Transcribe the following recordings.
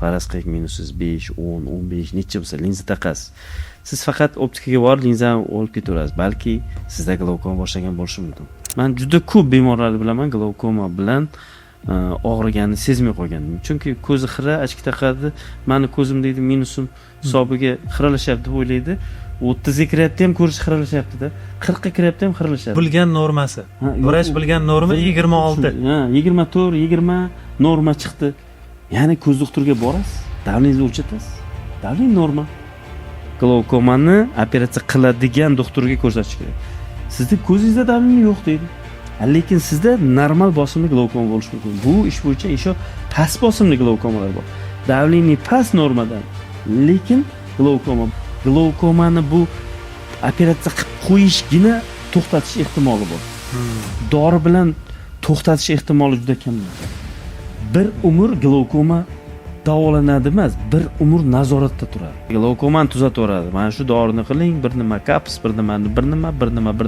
faraz qiling minusiz 5, 10, 15 necha bo'lsa linza taqasiz. Siz faqat optikaga borib linzani olib ketaverasiz. Balki sizda glaukoma boshlagan bo'lishi mumkin. Men juda ko'p bemorlarni bilaman, glaukoma bilan og'riganini sezmay qolgandim. Chunki ko'zi xira, achki taqadi. Meni ko'zim deydi minusim hisobiga xiralashyapti deb o'ylaydi. 30 ga kiryapti ham ko'rish xiralashyapti-da. 40 ga kiryapti ham xiralashyapti. Bilgan normasi. Vrach bilgan norma 26. Ha, 24, 20 norma chiqdi. Ya'ni ko'z doktoriga borasiz, davlengizni o'lchatasiz. Davlen norma. Glaukomani operatsiya qiladigan doktorga ko'rsatish kerak. Sizning ko'zingizda davlen yo'q deydi. Lekin sizda normal bosimli glaukoma bo'lishi mumkin. Bu ish bo'yicha esho past bosimli glaukomalar bor. Davleni past normadan, lekin glaukomani bu operatsiya qilib qo'yishgina to'xtatish ehtimoli bor. Dori bilan to'xtatish ehtimoli juda kam. Bir umr glaukoma davolanadi emas, bir umr nazoratda turadi. Glaukomani tuzataveradi. Mana shu dorini qiling, bir nima kaps, bir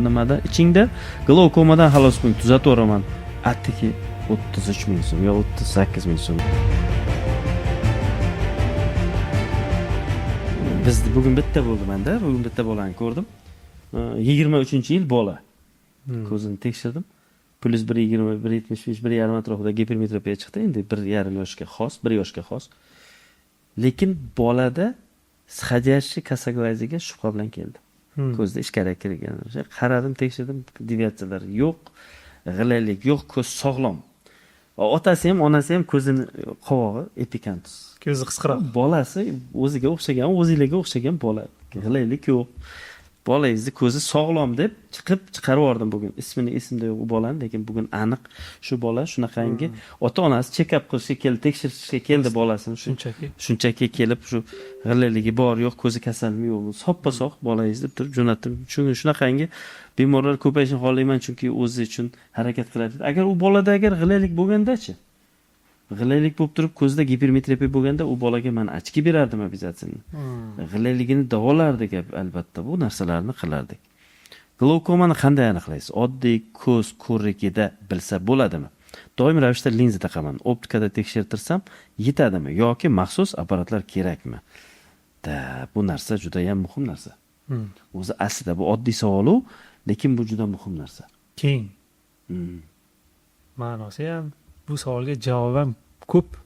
nimada ichingda glaukomadan xalos bo'ling, tuzataveraman. Attiki 33 ming so'm yo 38 ming so'm. Biz bugun bitta bo'ldi menda, bugun bitta bolani ko'rdim. 23-yil bola. Ko'zini tekshirdim. Plus 1.20, 1.75, 1.5 atrofida gipermetropiya chiqdi. Endi 1.5 yoshga xos, 1 yoshga xos. Lekin bolada sxodiyashi kasaglazga shubha bilan keldi. Ko'zda ishkara kirgan. Qaradim, tekshirdim, deviatsiyalar yo'q, g'ilaylik yo'q, ko'z sog'lom. Otasi ham, onasi ham ko'zini qovog'i epikantus. Ko'zi qisqiroq. Bolasi o'ziga o'xshagan, o'zingizga o'xshagan bola. G'ilaylik yo'q. Bolangizni ko'zi sog'lom deb chiqarib yubordim bugun. Ismini esimda yo'q u bolani, lekin bugun aniq shu bola shunaqangi ota-onasi check-up qilishga keldi, tekshirishga keldi bolasini. Shunchaki kelib shu g'ilayligi bor yo'q, ko'zi kasalmi yo'q, soppa-sog' bolangiz deb turib jo'natdim. Chunki shunaqangi bemorlar ko'payishini xohlayman, chunki o'zi uchun harakat qiladi. Agar u bolada g'ilaylik bo'lganda-chi? G'ilaylik bo'lib turib ko'zda gipermetropiya bo'lganda u bolaga men ochki berardim obязательно. G'ilayligini davolardik, albatta bu narsalarni qilardik. Glaukomani qanday aniqlaysiz? Oddiy ko'z ko'rigida bilsa bo'ladimi? Doim ravishda linza taqaman. Optikada tekshirtirsam yetadimi yoki maxsus apparatlar kerakmi? Bu narsa juda ham muhim narsa. O'zi aslida bu oddiy savol-u, lekin bu juda muhim narsa. Keng. Ma'nosi ham bu savolga javoban ko'p.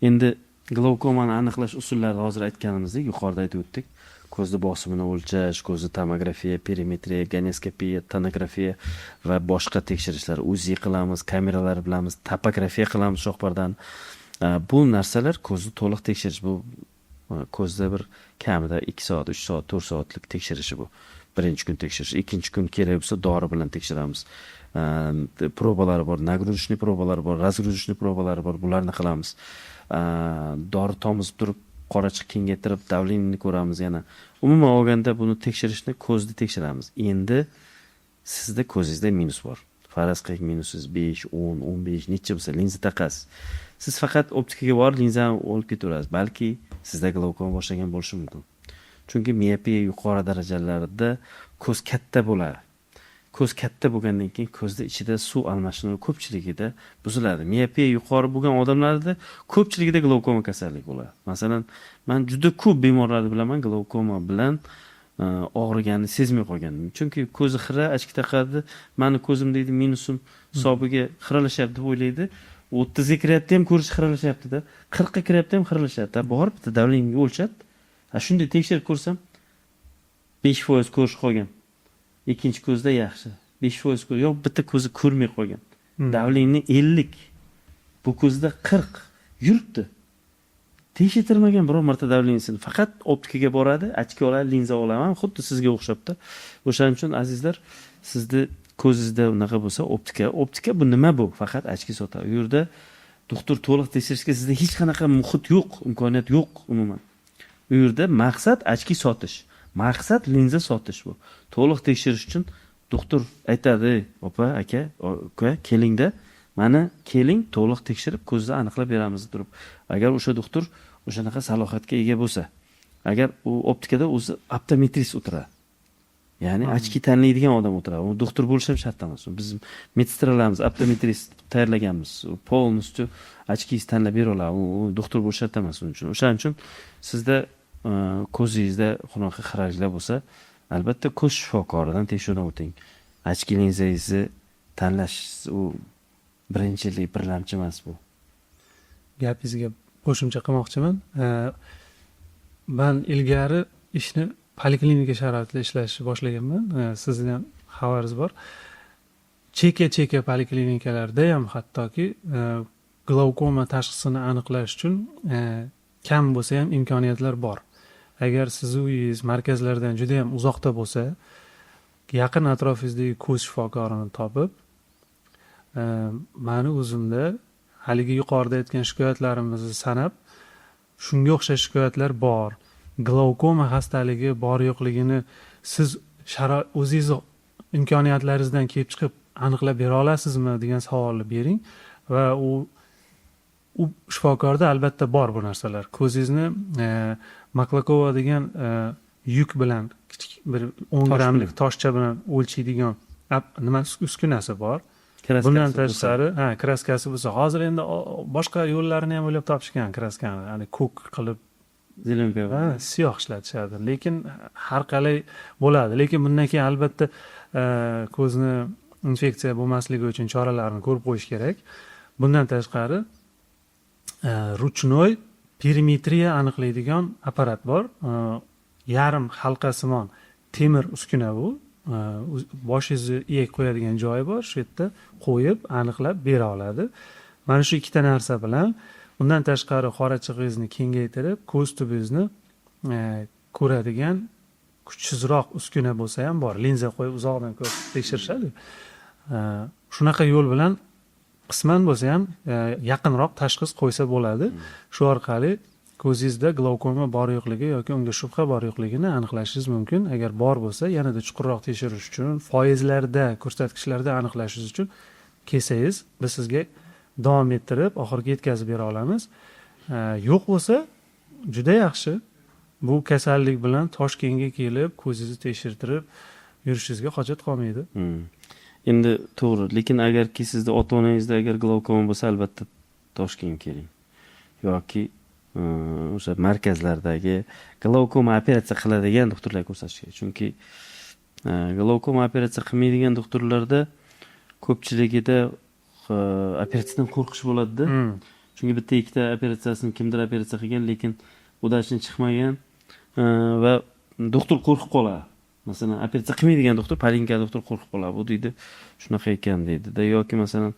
Endi glaukomani aniqlash usullarini hozir aytganimizdek, yuqorida aytib o'tdik. Ko'zni bosimini o'lchash, ko'zni tomografiya, perimetriya, ganeskopiya, tonografiya va boshqa tekshirishlar UZI qilamiz, kameralar bilamiz, topografiya qilamiz shohpardani. Bu narsalar ko'zni to'liq tekshirish. Bu ko'zda bir kamida 2 soat, 3 soat, 4 soatlik tekshirishi bu. Birinchi kun tekshirish, ikkinchi kun kerak bo'lsa dori bilan tekshiramiz. Probalari bor, nagruzishli probalari bor, razgruzishli probalari bor, bularni qilamiz. Dori tomizib turib, qorachiq kengaytirib, davlenini ko'ramiz yana. Umuman olganda buni tekshirishni ko'zni tekshiramiz. Endi sizda ko'zingizda minus bor. Faraz qiling minusiz 5, 10, 15 necha bo'lsa linza taqasiz. Siz faqat optikaga borib linzani olib ketaverasiz. Balki sizda glaukoma boshlagan bo'lishi mumkin. Chunki miopiya yuqori darajalarida ko'z katta bo'ladi. Ko'z katta bo'lgandan keyin ko'zda ichida suv almashinuvi ko'pchiligida buziladi. Miopiya yuqori bo'lgan odamlarda ko'pchiligida glaukoma kasallik bo'ladi. Masalan, men juda ko'p bemorlarni bilaman, glaukoma bilan og'riganini sezmay qolgandim. Chunki ko'zi xira, achki taqadi. Meni ko'zim deydi minusim hisobiga xiralashyapti deb o'ylaydi. 30 ga kiryapti ham ko'rish xiralashyapti-da. 40 ga kiryapti ham xiralashyapti. Borib bitta davleningni o'lchat. Shunday tekshirib ko'rsam 5% ko'rish qolgan. Ikkinchi ko'zda yaxshi. 5% ko'z yo'q, bitta ko'zi ko'rmay qolgan. Davlenni 50. Bu ko'zda 40 yuribdi. Tekshirtirmagan biror marta davlenisini. Faqat optikaga boradi, ochki oladi, linza olaman, xuddi sizga o'xshabdi. O'shaning uchun azizlar, sizni ko'zingizda unaqa bo'lsa, optika bu nima bu? Faqat ochki sotadi. U yerda doktor to'liq tekshirishga sizda hech qanaqa muhit yo'q, imkoniyat yo'q umuman. U yerda maqsad ochki sotish. Maqsad linza sotish bu. To'liq tekshirish uchun doktor aytadi, opa, aka, kelingda, mana keling, to'liq tekshirib ko'zni aniqlab beramiz turib. Agar o'sha doktor o'shanaqa salohiyatga ega bo'lsa, agar u optikada o'zi optometrist o'tiradi. Ya'ni ochki tanlaydigan odam o'tiradi. U doktor bo'lishi ham shart emas. Biz medsestralarimiz, optometrist tayyorlaganmiz. Polностью ochkingizni tanlab bera oladi. U doktor bo'lish shart emas uning uchun. O'shaning uchun sizda ko'zingizda xunoqa xarajlar bo'lsa, albatta ko'z shifokoridan tekshiruvdan o'ting. Ochki linzangizni tanlash u birlamchi emas bu. Gapingizga qo'shimcha qilmoqchiman. Men ilgari ishni poliklinika sharoitida ishlashni boshlaganman. Sizni ham xabaringiz bor. Cheka poliklinikalarda ham hattoki glaukoma tashxisini aniqlash uchun kam bo'lsa ham imkoniyatlar bor. Agar siz uyingiz markazlardan juda ham uzoqda bo'lsa, yaqin atrofingizdagi ko'z shifokorini topib, meni o'zimda haligi yuqorida aytgan shikoyatlarimizni sanab, shunga o'xshash shikoyatlar bor. Glaukoma xastaligi bor yo'qligini siz o'zingiz imkoniyatlaringizdan kelib chiqib aniqlab bera olasizmi degan savolni bering va u shifokorda albatta bor bu narsalar. Ko'zingizni Maklakova degan yuk bilan kichik bir 10 grammlik toshcha bilan o'lchaydigan nima uskunasi bor. Bundan tashqari, kraskasi bo'lsa, hozir endi boshqa yo'llarini ham o'ylab topishgan kraskani, ya'ni ko'k qilib Zelenka siyoh ishlatishadi. Lekin har qalay bo'ladi. Lekin bundan keyin albatta ko'zni infeksiya bo'lmasligi uchun choralarni ko'rib qo'yish kerak. Bundan tashqari ruchnoy perimetriya aniqlaydigan apparat bor. Yarim halqasimon temir uskuna bu. Boshingizni iyak qo'yadigan joyi bor. Shu yerda qo'yib aniqlab bera oladi. Mana shu ikkita narsa bilan undan tashqari qorachig'ingizni kengaytirib, ko'z tubingizni ko'radigan kuchsizroq uskuna bo'lsa ham bor. Linza qo'yib uzoqdan ko'rib tekshirishadi. Shunaqa yo'l bilan qisman bo'lsa ham yaqinroq tashxis qo'ysa bo'ladi. Shu orqali ko'zingizda glaukoma bor yo'qligi yoki unga shubha bor yo'qligini aniqlashingiz mumkin. Agar bor bo'lsa, yanada chuqurroq tekshirish uchun, foizlarda, ko'rsatkichlarda aniqlashingiz uchun kelsangiz, biz sizga davom ettirib oxiriga yetkazib bera olamiz. Yo'q bo'lsa, juda yaxshi. Bu kasallik bilan Toshkentga kelib, ko'zingizni tekshirtirib yurishingizga hojat qolmaydi. Endi to'g'ri, lekin agarki sizda ota-onangizda agar glaukoma bo'lsa, albatta Toshkentga keling. Yoki o'sha markazlardagi glaukoma operatsiya qiladigan doktorlarga ko'rsatish kerak. Chunki glaukoma operatsiya qilmaydigan doktorlarda ko'pchiligida operatsiyadan qo'rqish bo'ladi-da. Chunki bitta ikkita operatsiyasini kimdir operatsiya qilgan, lekin udachdan chiqmagan va doktor qo'rqib qoladi. Masalan, operatsiya qilmaydigan doktor, polinika doktor qo'rqib qoladi. Bu deydi, shunaqa ekan deydi-da, yoki masalan,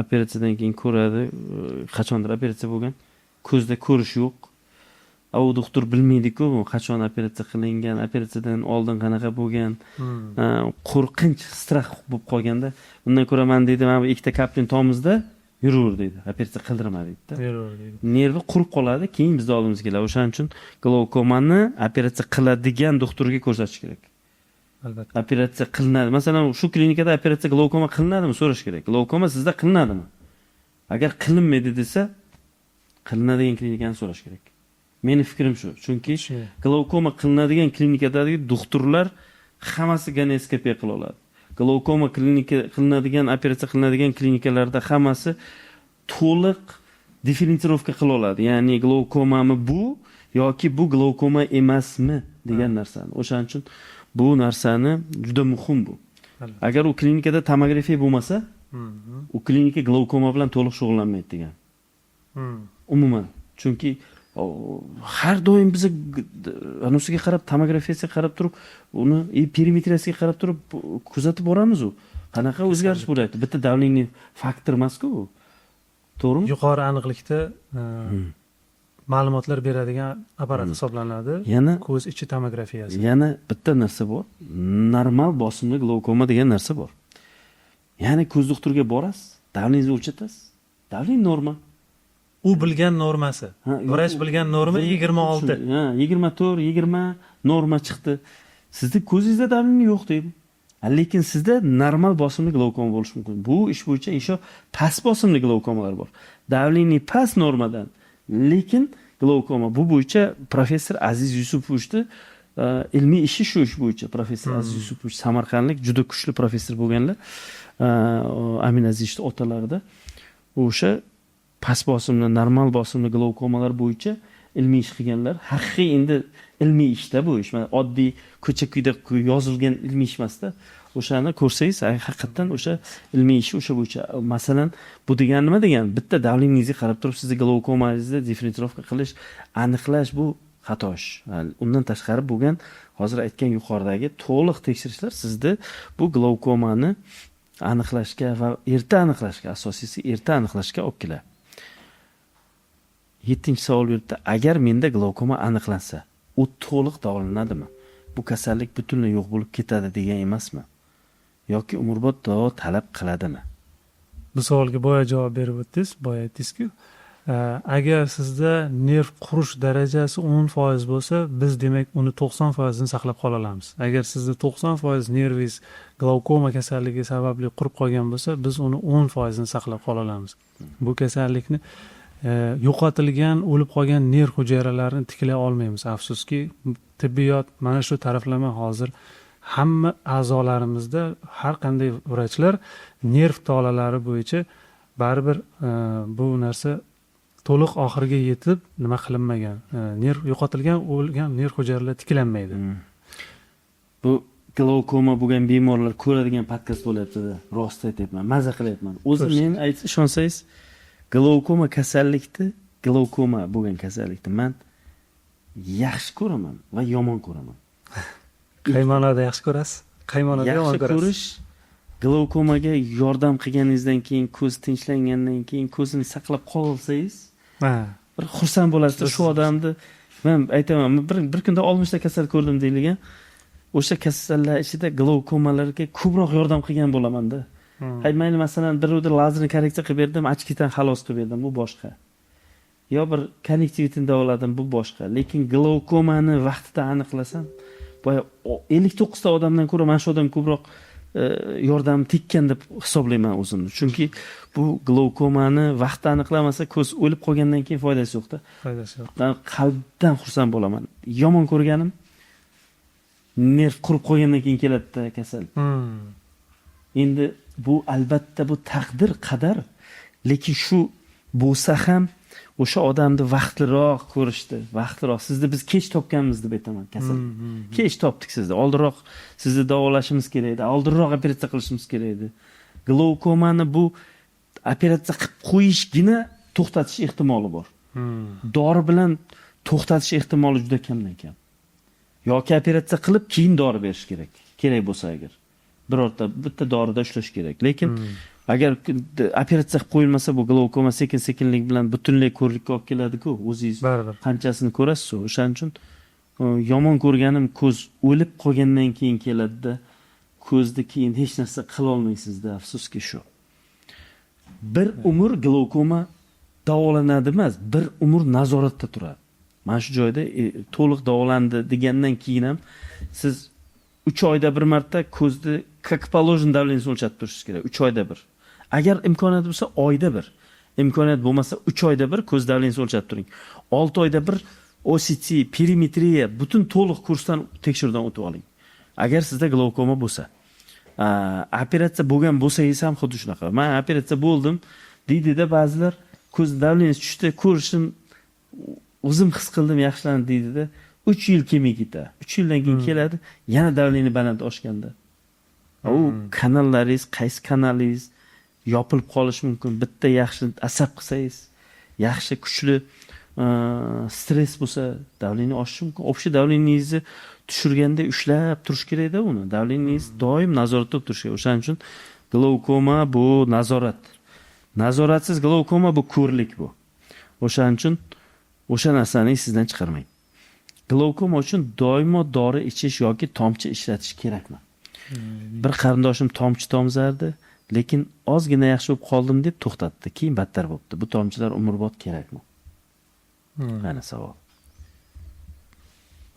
operatsiyadan keyin ko'radi, qachondir operatsiya bo'lgan, ko'zda ko'rish yo'q. U doktor bilmaydi-ku, qachon operatsiya qilingan, operatsiyadan oldin qanaqa bo'lgan, qo'rqinch, strah bo'lib qolganda, undan ko'ra men deydi, mana bu ikkita kaplin tomizda yuraver deydi, operatsiya qildirma deydi-da. Nervi qurib qoladi, keyin bizning oldimizga keladi. O'shaning uchun glaukomani operatsiya qiladigan doktorga ko'rsatish kerak. Albatta. Operatsiya qilinadi. Masalan, shu klinikada operatsiya glaukoma qilinadimi so'rash kerak. Glaukoma sizda qilinadimi? Agar qilinmaydi desa, qilinadigan klinikani so'rash kerak. Meni fikrim shu. Chunki glaukoma qilinadigan klinikadagi doktorlar hammasi ganeskopiya qila oladi. Glaukoma qilinadigan operatsiya qilinadigan klinikalarda hammasi to'liq diferensirovka qila oladi. Ya'ni glaukomami bu yoki bu glaukoma emasmi degan narsani. O'shaning uchun bu narsani juda muhim bu. Agar u klinikada tomografiya bo'lmasa, u klinika glaukoma bilan to'liq shug'ullanmaydi degan. Umuman. Chunki har doim biz anusiga qarab, tomografiyasiga qarab turib, uni perimetriyasiga qarab turib kuzatib boramiz u. Qanaqa o'zgarish bo'lyapti? Bitta davleniy faktor emas-ku u. To'g'rimi? Yuqori aniqlikda ma'lumotlar beradigan apparat hisoblanadi. Yana ko'z ichi tomografiyasi. Yana bitta narsa bor. Normal bosimli glaukoma degan narsa bor. Ya'ni ko'z doktoriga borasiz, davleningizni o'lchatasiz. Davlen normal. U bilgan normasi. Vrach bilgan norma 26. 24, 20 norma chiqdi. Sizning ko'zingizda davleni yo'q deydi. Lekin sizda normal bosimli glaukoma bo'lishi mumkin. Bu ish bo'yicha past bosimli glaukomalar bor. Davleni past normadan, lekin glaukoma bu bo'yicha professor Aziz Yusupovni ilmiy ishi shu ish bo'yicha professor Aziz Yusupovich samarqandlik juda kuchli professor bo'lganlar. Amin Azizovich otalarida o'sha past bosimli, normal bosimli glaukomalar bo'yicha ilmiy ish qilganlar. Haqiqiy endi ilmiy ishda bu ish. Mana oddiy ko'cha-kuyda yozilgan ilmiy ish emasda. O'shani ko'rsangiz, haqiqatan o'sha ilmiy ish o'sha bo'yicha. Masalan, bu degani nima degani? Bitta davleningizga qarab turib sizni glaukomangizni diferensirovka qilish, aniqlash bu xato ish. Undan tashqari bo'lgan hozir aytgan yuqoridagi to'liq tekshirishlar sizda bu glaukomani aniqlashga va erta aniqlashga, asosiysi erta aniqlashga olib keladi. 7-chi savol yurtda, agar menda glaukoma aniqlansa, u to'liq davolanadimi? Bu kasallik butunlay yo'q bo'lib ketadi degan emasmi? Yoki umrbod davo talab qiladimi? Bu savolga boya javob berib o'tdingiz, boya aytdingiz-ku, agar sizda nerv qurish darajasi 10% bo'lsa, biz demak uni 90% ni saqlab qola olamiz. Agar sizda 90% nervingiz glaukoma kasalligi sababli qurib qolgan bo'lsa, biz uni 10% ni saqlab qola olamiz. Bu kasallikni yo'qotilgan, o'lib qolgan nerv hujayralarini tiklay olmaymiz. Afsuski, tibbiyot mana shu taraflama hozir hamma a'zolarimizda har qanday vrachlar nerv tolalari bo'yicha baribir bu narsa to'liq oxiriga yetib nima qilinmagan. Nerv yo'qotilgan, o'lgan nerv hujayralari tiklanmaydi. Bu glaukoma bo'lgan bemorlar ko'radigan podkast bo'lyapti-da. Rost aytyapman, maza qilyapman. O'zi men ishonsangiz, glaukoma bo'lgan kasallikni men yaxshi ko'raman va yomon ko'raman. Qay ma'noda yaxshi ko'rasiz? Qay ma'noda yomon Yaxshi ko'rasiz? ko'rish glaukomaga yordam qilganingizdan keyin, ko'z tinchlangandan keyin ko'zini saqlab qolsangiz, bir xursand bo'lasiz. Shu odamni men aytaman, bir kunda 60 ta kasal ko'rdim deyilgan. O'sha kasallar ichida glaukomalarga ko'proq yordam qilgan bo'laman-da. Mayli masalan biruvda lazerni korreksiya qilib berdim, ochkidan xalos qilib berdim, bu boshqa. Yo bir konnektivitini davoladim, bu boshqa. Lekin glaukomani vaqtida aniqlasam, boya 59 ta odamdan ko'ra mana shu odam ko'proq yordam tekkan deb hisoblayman o'zimni. Chunki bu glaukomani vaqtida aniqlamasa, ko'z o'lib qolgandan keyin foydasi yo'q-da. Foydasi yo'q. Men qalbdan xursand bo'laman. Yomon ko'rganim nerv qurib qolgandan keyin keladi-da kasal. Endi bu albatta bu taqdir, qadar. Lekin shu bo'lsa ham o'sha odamni vaqtliroq ko'rishdi, vaqtliroq. Sizni biz kech topganmiz deb aytaman kasal. Kech topdik sizni. Oldinroq sizni davolashimiz kerak edi, oldinroq operatsiya qilishimiz kerak edi. Glaukomani bu operatsiya qilib qo'yishgina to'xtatish ehtimoli bor. Dori bilan to'xtatish ehtimoli juda kamdan kam. Yoki operatsiya qilib keyin dori berish kerak. Kerak bo'lsa agar. Bitta dorida ushlash kerak. Lekin agar operatsiya qilib qo'yilmasa, bu glaukoma sekin-sekinlik bilan butunlay ko'rlikka olib keladi-ku. O'zingiz qanchasini ko'rasiz, o'shaning uchun yomon ko'rganim ko'z o'lib qolgandan keyin keladi-da, ko'zni keyin hech narsa qila olmaysizda, afsuski shu. Bir umr glaukoma davolanadi emas, bir umr nazoratda turadi. Mana shu joyda to'liq davolandi degandan keyin ham siz 3 oyda bir marta ko'zni как положено давлениесini o'lchatib turishingiz kerak. 3 oyda bir. Agar imkoniyat bo'lsa, oyda bir. Imkoniyat bo'lmasa, 3 oyda bir ko'z davleniyasini o'lchatib turing. 6 oyda bir OCT, perimetriya, butun to'liq kursdan tekshiruvdan o'tib oling. Agar sizda glaukoma bo'lsa, operatsiya bo'lgan bo'lsangiz ham xuddi shunaqa. Men operatsiya bo'ldim deydi-da ba'zilar, ko'z davleniyasi tushdi, ko'rishim o'zim his qildim, yaxshilandi deydi-da. 3 yil kelmay ketadi. 3 yildan keyin keladi, yana davleniya baland oshganda. U kanallaringiz, qaysi kanalingiz yopilib qolishi mumkin. Bitta yaxshi asab qilsangiz, yaxshi kuchli stress bo'lsa, davleniya oshishi mumkin. Общий davleniyangizni tushirganda ushlab turish kerak-da uni. Davleniyangiz doim nazoratda turishi kerak. O'shaning uchun glaukoma bu nazorat. Nazoratsiz glaukoma bu ko'rlik bu. O'shaning uchun o'sha narsani sizdan chiqarmang. Glaukoma uchun doimo dori ichish yoki tomchi ishlatish kerakmi? Bir qarindoshim tomchi tomzardi, lekin ozgina yaxshi bo'lib qoldim deb to'xtatdi. Keyin battar bo'ldi. Bu tomchilar umrbod kerakmi? Mana savol.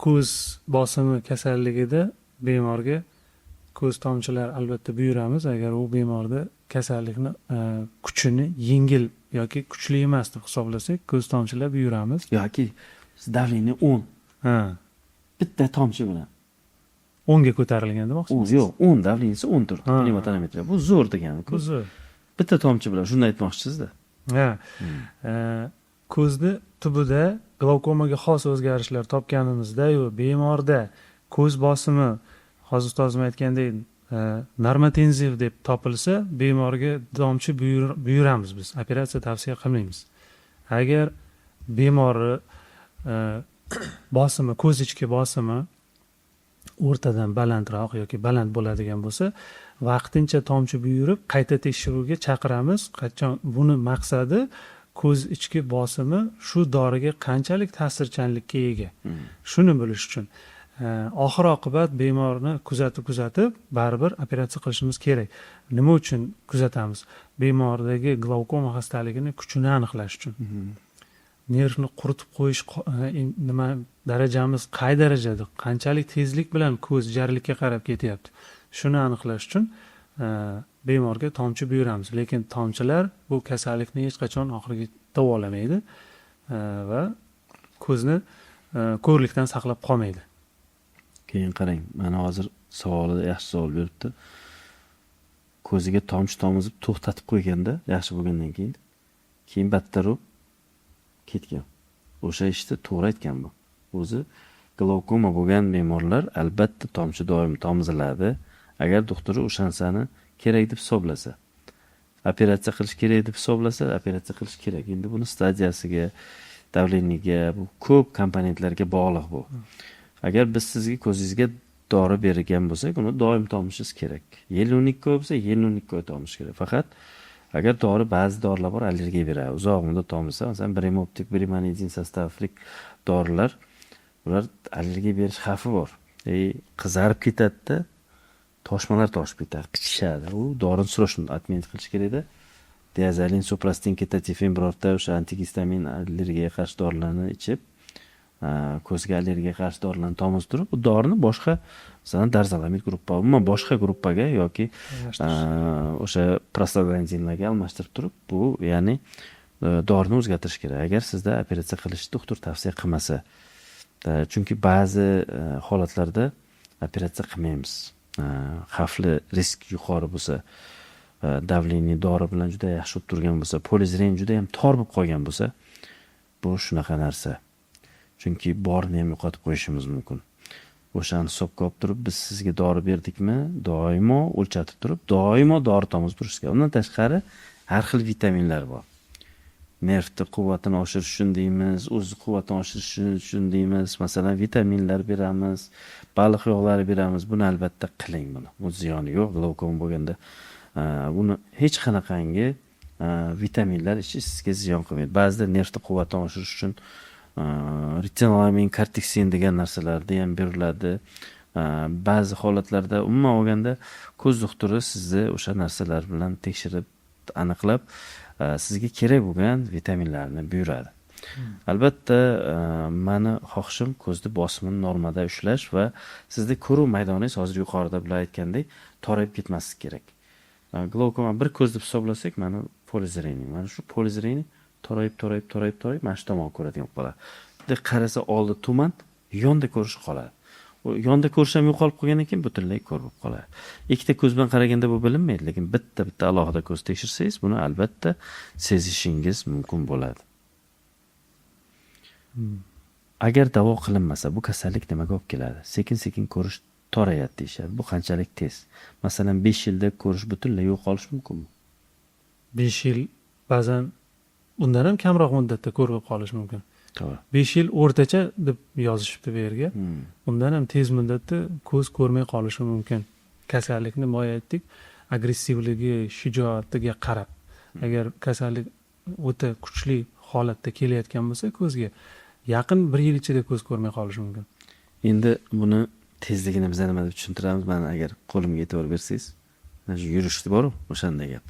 Ko'z bosimi kasalligida bemorga ko'z tomchilar albatta buyuramiz, agar u bemorda kasallikni kuchini yengil yoki kuchli emas deb hisoblasak, ko'z tomchilar buyuramiz. Yoki davleniya 10. bitta tomchi bilan 10 ga ko'tarilgan demoqchisiz? yo'q 10 давлениесі 10 tur Ha. pnevmatonometriya bu zo'r degani Bu zo'r. bitta tomchi bilan shuni aytmoqchisizda. Ha. Ko'zni tubida glaukomaga xos o'zgarishlar topganimizda-yu, bemorda ko'z bosimi hozir ustozim aytgandek normotenziv deb topilsa, bemorga tomchi buyuramiz biz. Operatsiya tavsiya qilmaymiz. Agar bemorni bosimi, ko'z ichki bosimi o'rtadan balandroq yoki baland bo'ladigan bo'lsa, vaqtincha tomchi buyurib qayta tekshiruvga chaqiramiz. Qachon buni maqsadi ko'z ichki bosimi shu doriga qanchalik ta'sirchanlikka ega. Shuni bilish uchun. Oxir oqibat bemorni kuzatib baribir operatsiya qilishimiz kerak. Nima uchun kuzatamiz? Bemordagi glaukoma xastaligini kuchini aniqlash uchun. Nervni quritib qo'yish nima darajamiz qay darajada, qanchalik tezlik bilan ko'z jarlikka qarab ketyapti. Shuni aniqlash uchun bemorga tomchi buyuramiz. Lekin tomchilar bu kasallikni hech qachon oxiriga davolamaydi va ko'zni ko'rlikdan saqlab qolmaydi. Keyin qarang, mana hozir savolida yaxshi savol beribdi. Ko'ziga tomchi tomizib to'xtatib qo'yganda, yaxshi bo'lgandan keyin battarroq ketgan. O'sha ishni to'g'ri aytgan bu. O'zi glaukoma bo'lgan bemorlar albatta tomchi doim tomiziladi. Agar doktor o'sha narsani kerak deb hisoblasa, operatsiya qilish kerak deb hisoblasa, operatsiya qilish kerak. Endi buni stadiyasiga, davleniyaga, bu ko'p komponentlarga bog'liq bu. Agar biz sizga ko'zingizga dori bergan bo'lsak, uni doim tomishingiz kerak. Yil 12 oy bo'lsa, yil 12 oy tomish kerak. Faqat agar ba'zi dorilar bor, allergiya beradi. Uzoq muddat tomisa, masalan, brimoptik, brimonidin sostavlik dorilar, ular allergiya berish xavfi bor. Qizarib ketadi-da, toshmalar toshib ketadi, qichishadi. U dorini surishni atment qilish kerak-da. Diazolin, suprastin, ketatifin birorta o'sha antigistamin allergiyaga qarshi dorilarni ichib, ko'zga allergiyaga qarshi dorilarni tomiztirib, bu dorini boshqa, masalan, darzalamid gruppa, umuman boshqa gruppaga yoki o'sha prostaglandinlarga almashtirib turib, bu ya'ni dorini o'zgartirish kerak. Agar sizda operatsiya qilishni doktor tavsiya qilmasa, chunki ba'zi holatlarda operatsiya qilmaymiz. Xavfli risk yuqori bo'lsa, davleniya dori bilan juda yaxshi o'tib turgan bo'lsa, poliziren juda ham tor bo'lib qolgan bo'lsa, bu shunaqa narsa. Chunki borini ham yo'qotib qo'yishimiz mumkin. O'shani hisobga olib turib, biz sizga dori berdikmi, doimo o'lchatib turib, doimo dori tomizib turish kerak. Undan tashqari har xil vitaminlar bor. Nervni quvvatini oshirish uchun deymiz, o'z quvvatini oshirish uchun deymiz. Masalan, vitaminlar beramiz, baliq yog'lari beramiz. Buni albatta qiling buni. Bu ziyoni yo'q. Glaukoma bo'lganda buni hech qanaqangi vitaminlar ichish sizga ziyon qilmaydi. Ba'zida nervni quvvatini oshirish uchun retinolamin, korteksin degan narsalarda ham beriladi. Ba'zi holatlarda umuman olganda ko'z doktori sizni o'sha narsalar bilan tekshirib, aniqlab sizga kerak bo'lgan vitaminlarni buyuradi. Albatta, meni xohishim ko'zni bosimini normada ushlash va sizda ko'ruv maydoningiz hozir yuqorida bilan aytgandek torayib ketmasligi kerak. Glaukoma bir ko'z deb hisoblasak, mana polizirening. Mana shu polizirening torayib mana shu tomon ko'radigan qoladi. Bitta qarasa oldi tuman, yonda ko'rish qoladi. U yonda ko'rish ham yo'qolib qolgandan keyin butunlay ko'rib qoladi. Ikkita ko'z bilan qaraganda bu bilinmaydi, lekin bitta alohida ko'z tekshirsangiz, buni albatta sezishingiz mumkin bo'ladi. Agar davo qilinmasa, bu kasallik nimaga olib keladi? Sekin-sekin ko'rish torayadi deyshadi. Bu qanchalik tez? Masalan, 5 yilda ko'rish butunlay yo'qolishi mumkinmi? 5 yil, ba'zan undan ham kamroq muddatda ko'rib qolish mumkin. To'g'ri. 5 yil o'rtacha deb yozishibdi bu yerga. Undan ham tez muddatda ko'z ko'rmay qolishi mumkin. Kasallikni boya aytdik, agressivligi, shijoatiga qarab. Agar kasallik o'ta kuchli holatda kelayotgan bo'lsa, ko'zga yaqin 1 yil ichida ko'z ko'rmay qolishi mumkin. Endi buni tezligini biz nima deb tushuntiramiz? Mana agar qo'limga e'tibor bersangiz, mana shu yurishdi bor-ku, o'shanday gap.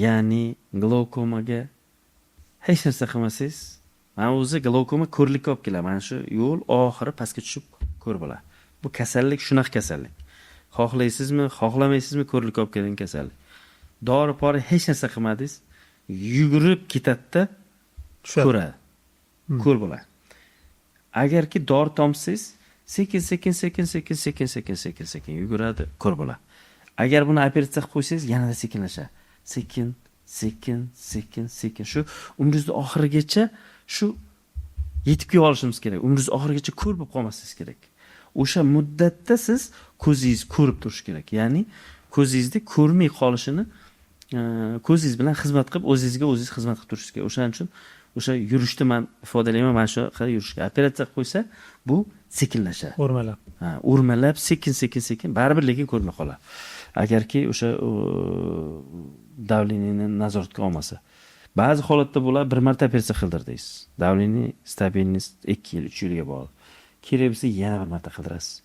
Ya'ni glaukomaga hech narsa qilmasangiz, mana o'zi glaukoma ko'rlikka olib keladi. Mana shu yo'l oxiri pastga tushib ko'r bo'ladi. Bu kasallik shunaqa kasallik. Xohlaysizmi, xohlamaysizmi ko'rlikka olib kelgan kasallik. Dori-pori hech narsa qilmadingiz, yugurib ketadi-da, ko'radi. Ko'r bo'ladi. Agarki dori tomsangiz, sekin yuguradi, ko'r bo'ladi. Agar buni operatsiya qilib qo'ysangiz, yanada sekinlashadi. Sekin. Shu umringizni oxirigacha shu yetib kelib olishimiz kerak. Umringiz oxirigacha ko'r bo'lib qolmasligingiz kerak. O'sha muddatda siz ko'zingiz ko'rib turish kerak. Ya'ni ko'zingizni ko'rmay qolishini ko'zingiz bilan xizmat qilib, o'zingizga o'zingiz xizmat qilib turishingiz kerak. O'shaning uchun o'sha yurishni men ifodalayman, mana shu qilib yurishga. Operatsiya qilib qo'ysa, bu sekinlashadi. O'rmalab. O'rmalab, sekin, baribir lekin ko'rmay qoladi. Agarki o'sha davleniyani nazoratga olmasa. Ba'zi holatda bo'ladi, bir marta operatsiya qildirdingiz. Davleniy stabilniy 2 yil, 3 yilga bog'liq. Kerak bo'lsa yana bir marta qildirasiz.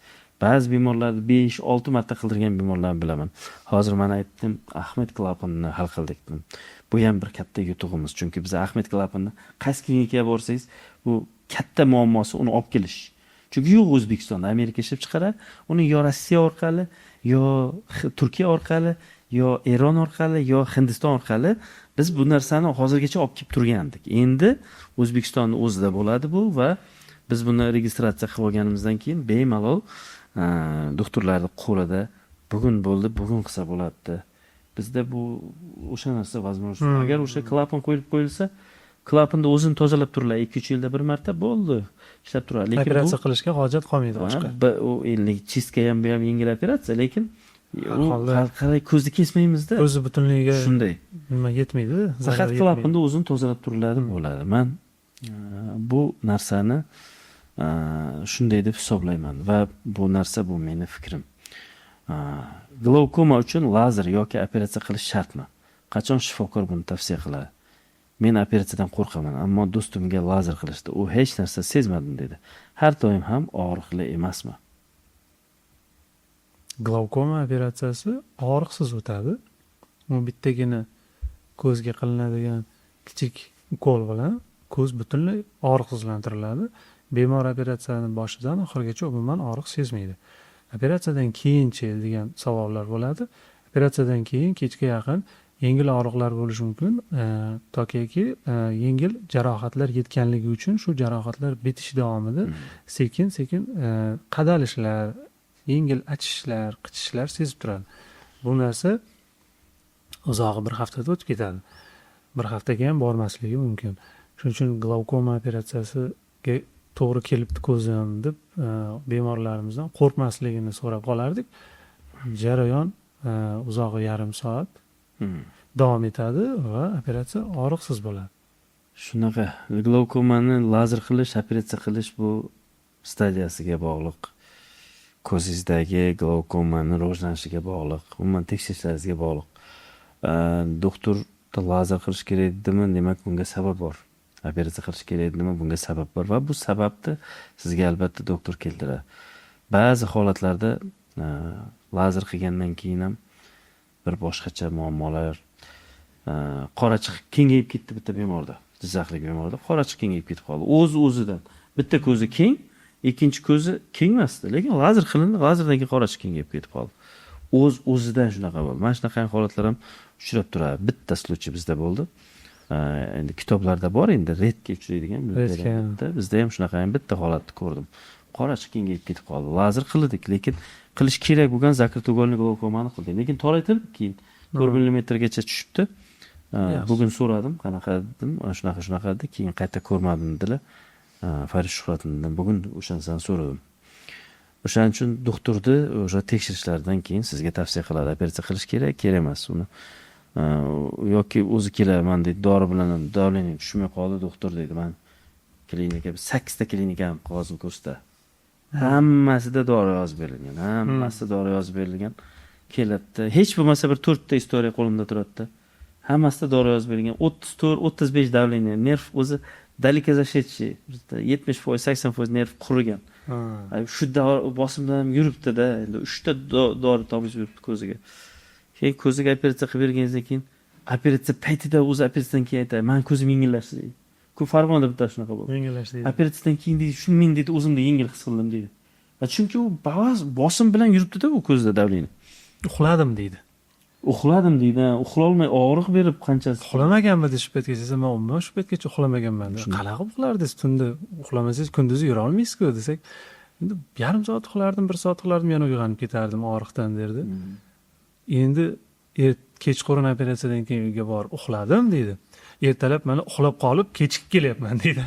Ba'zi bemorlarni 5-6 marta qildirgan bemorlarni bilaman. Hozir men aytdim, Ahmed klapanini hal qildik. Bu ham bir katta yutug'imiz, chunki biz Ahmed klapanini qaysi klinikaga borsangiz, bu katta muammosi uni olib kelish. Chunki yo'q O'zbekistonda, Amerika ishlab chiqaradi, uni yo Rossiya orqali, yo Turkiya orqali, yo Eron orqali, yo Hindiston orqali biz bu narsani hozirgacha olib kelib turgandik. Endi O'zbekistonning o'zida bo'ladi bu va biz buni registratsiya qilib olganimizdan keyin bemalol doktorlarning qo'lida bugun bo'ldi, bugun qilsa bo'ladi. Bizda bu o'sha narsa возможно. Agar o'sha klapan qo'yilib qo'yilsa, klapanda o'zini tozalab turiladi 2-3 yilda bir marta bo'ldi, ishlab turadi. Lekin operatsiya qilishga hojat qolmaydi boshqa. U endi chistka ham yengil operatsiya, lekin qalay ko'zni kesmaymiz-da. O'zi butunligiga shunday. Nima yetmaydi. Faqat klapanda o'zini tozalab turiladi bo'ladi. Men bu narsani shunday deb hisoblayman va bu narsa bu meni fikrim. Glaukoma uchun lazer yoki operatsiya qilish shartmi? Qachon shifokor buni tavsiya qiladi? Men operatsiyadan qo'rqaman, ammo do'stimga lazer qilishdi. U hech narsa sezmadim dedi. Har doim ham og'riqli emasmi? Glaukoma operatsiyasi og'riqsiz o'tadi. U bittagina ko'zga qilinadigan kichik ukol bilan ko'z butunlay og'riqsizlantiriladi. Bemor operatsiyaning boshidan oxirigacha umuman og'riq sezmaydi. Operatsiyadan keyinchi degan savollar bo'ladi. Operatsiyadan keyin kechga yaqin yengil og'riqlar bo'lishi mumkin, tokiki yengil jarohatlar yetganligi uchun shu jarohatlar bitishi davomida sekin-sekin qadalishlar, yengil achishlar, qichishlar sezib turadi. Bu narsa uzog'i bir haftada o'tib ketadi. Bir haftaga ham bormasligi mumkin. Shuning uchun glaukoma operatsiyasiga to'g'ri kelibdi ko'zim deb bemorlarimizdan qo'rqmasligini so'rab qolardik. Jarayon uzog'i yarim soat davom etadi va operatsiya og'riqsiz bo'ladi. Shunaqa. Glaukomani lazer qilish, operatsiya qilish bu stadiyasiga bog'liq. Ko'zingizdagi glaukomani rivojlanishiga bog'liq, umuman tekshirishlaringizga bog'liq. Doktorda lazer qilish kerak dedimi, demak bunga sabab bor. Operatsiya qilish kerak dedimi, bunga sabab bor va bu sababni sizga albatta doktor keltiradi. Ba'zi holatlarda lazer qilgandan keyin ham bir boshqacha muammolar, qorachiq kengayib ketdi bitta bemorda, jizzaxlik bemorda qorachiq kengayib ketib qoldi. O'z-o'zidan bitta ko'zi keng, ikkinchi ko'zi keng emasdi, lekin lazer qilindi, lazerdan keyin qorachiq kengayib ketib qoldi. O'z-o'zidan shunaqa bo'ldi. Mana shunaqa holatlar ham uchrab turadi. Bitta случай bizda bo'ldi. Endi kitoblarda bor, endi redga uchraydigan bizda ham shunaqa bitta holatni ko'rdim. Qorachiq kengayib ketib qoldi. Lazer qildik, lekin qilish kerak bo'lgan zakritugolni glaukomani qildik. Lekin toraytirib keyin 4 millimetrgacha tushibdi. Bugun so'radim, qanaqa dedim, shunaqa dedi, keyin qayta ko'rmadim dedilar. Farid Shuhratdan bugun o'shansani so'radim. O'shaning uchun doktorni o'sha tekshirishlardan keyin sizga tavsiya qiladi, operatsiya qilish kerak emas uni. Yoki o'zi kelaman deydi, dori bilan davleniya tushmay qoldi doktor deydi. Men klinikaga 8 ta klinika ham qog'ozni ko'rsatdi. Hammasida dori yozib berilgan. Keladi. Hech bo'lmasa bir 4 ta istoriya qo'limda turadi. Hammasida dori yozib berilgan. 34-35 davleniya, nerv o'zi dalekazashetishi, 70%, 80% nerv qurigan. Shu bosimdan ham yuribdi-da, endi 3 ta dori tomib yuribdi ko'ziga. Keyin ko'ziga operatsiya qilib berganingizdan keyin operatsiya paytida o'zi operatsiyadan keyin aytadi, "Men ko'zim yengillashdi" deydi. Ku Farg'onada bitta shunaqa bo'ldi. Yengillashdi deydi. Operatsiyadan keyin deydi, "Shuni men deydi o'zimda yengil his qildim" deydi. Chunki u bosim bilan yuribdi-da u ko'zda davleniya. Uxladim deydi. Uxladim deydi. Uxlolmay og'riq berib qanchasi. Uxlamaganmi deb shu paytgacha desam, men shu paytgacha uxlamaganman. Qanaqa uxlardingiz tunda? Uxlamasangiz kunduzi yura olmaysiz-ku desak, endi yarim soat uxlardim, 1 soat uxlardim, yana uyg'onib ketardim og'riqdan derdi. Endi kechqurun operatsiyadan keyin uyga borib uxladim deydi. Ertalab mana uxlab qolib kechikib kelyapman deydi.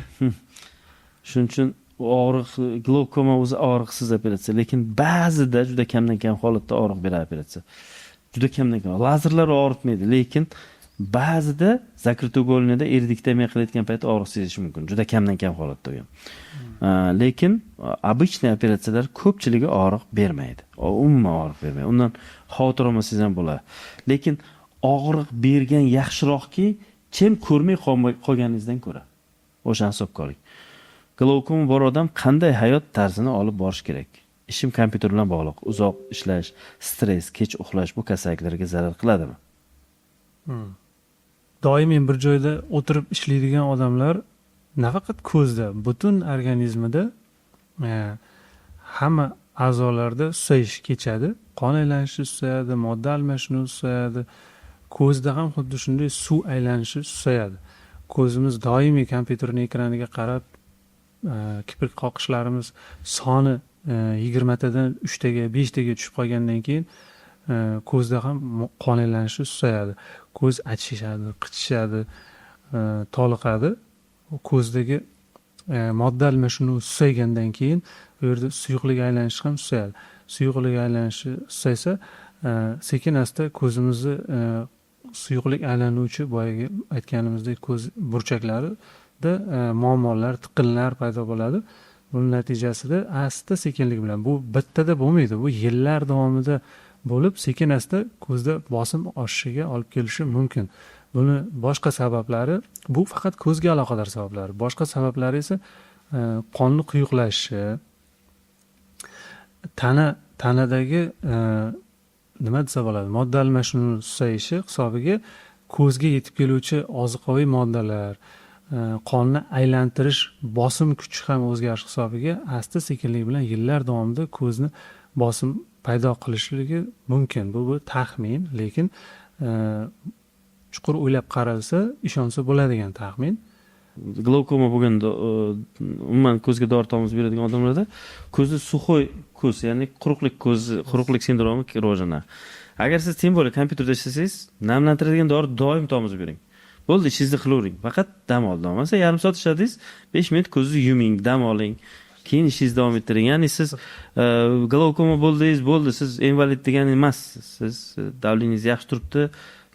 Shuning uchun og'riq, glaukoma o'zi og'riqsiz operatsiya, lekin ba'zida juda kamdan kam holatda og'riq beradi operatsiya. Juda kamdan kam. Lazerlar og'ritmaydi, lekin ba'zida zakritogolinida eridiktomiya qilayotgan payt og'riq sezish mumkin. Juda kamdan kam holatda u ham. Lekin обычный operatsiyalar ko'pchiligi og'riq bermaydi. Umuman og'riq bermaydi. Undan xavotir olmasangiz ham bo'ladi. Lekin og'riq bergan yaxshiroqki, chem ko'rmay qolganingizdan ko'ra. O'sha hisobga oling. Glaukoma bor odam qanday hayot tarzini olib borish kerak? Ishim kompyuter bilan bog'liq, uzoq ishlash, stress, kech uxlash bu kasalliklarga zarar qiladimi? Doimiy bir joyda o'tirib ishlaydigan odamlar nafaqat ko'zda, butun organizmida hamma a'zolarda susayish kechadi, qon aylanishi susayadi, modda almashinuvi susayadi. Ko'zda ham xuddi shunday suv aylanishi susayadi. Ko'zimiz doimiy kompyuterning ekraniga qarab, kiprik qoqishlarimiz soni 20 tadan 3 taga, 5 taga tushib qolgandan keyin ko'zda ham qon aylanishi susayadi. Ko'z achishadi, qichishadi, toliqadi. Ko'zdagi modda almashinuvi susaygandan keyin bu yerda suyuqlik aylanishi ham susayadi. Suyuqlik aylanishi susaysa, sekin asta ko'zimizni suyuqlik aylanuvchi boyagi aytganimizdek ko'z burchaklarida muammolar, tiqinlar paydo bo'ladi. Buning natijasida asta sekinlik bilan, bu bittada bo'lmaydi, bu yillar davomida bo'lib, sekin asta ko'zda bosim oshishiga olib kelishi mumkin. Buni boshqa sabablari, bu faqat ko'zga aloqador sabablar. Boshqa sabablari esa qonni quyuqlashi, tanadagi nima desa bo'ladi, modda almashinuvi susayishi hisobiga ko'zga yetib keluvchi ozuqaviy moddalar, qonni aylantirish bosim kuchi ham o'zgarish hisobiga asta sekinlik bilan yillar davomida ko'zni bosim paydo qilishligi mumkin. Bu taxmin, lekin chuqur o'ylab qaralsa, ishonsa bo'ladigan taxmin. Glaukoma bo'lganda umuman ko'zga dori tomizib beradigan odamlarda ko'zi suxoy ko'z, ya'ni quruqlik sindromi rivojlanadi. Agar siz teng bo'lib kompyuterda ishlasangiz, namlantiradigan dori doim tomizib bering. Bo'ldi, ishingizni qilavering. Faqat dam oldim. Masalan, yarim soat ishladingiz, 5 minut ko'zingizni yuming, dam oling. Keyin ishingizni davom ettiring. Ya'ni siz glaukoma bo'ldingiz, bo'ldi, siz invalid degani emas. Siz davleningiz yaxshi turibdi,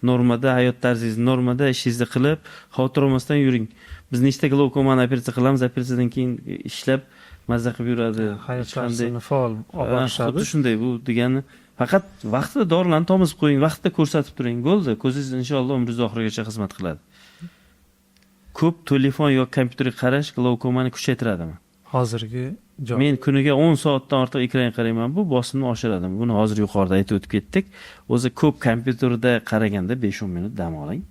normada, hayot tarzingiz normada, ishingizni qilib, xavotir olmasdan yuring. Biz nechta glaukomani operatsiya qilamiz, operatsiyadan keyin ishlab mazza qilib yuradi. Hayot tarzini faol olib borishadi. Xuddi shunday bu degani faqat vaqtida dorilarni tomizib qo'ying, vaqtida ko'rsatib turing. Bo'ldi, ko'zingiz inshaalloh umringiz oxirigacha xizmat qiladi. Ko'p telefon yoki kompyuterga qarash glaukomani kuchaytiradimi? Hozirgi joy. Men kuniga 10 soatdan ortiq ekranga qarayman, bu bosimni oshiradi. Buni hozir yuqorida aytib o'tib ketdik. O'zi ko'p kompyuterda qaraganda 5-10 minut dam oling.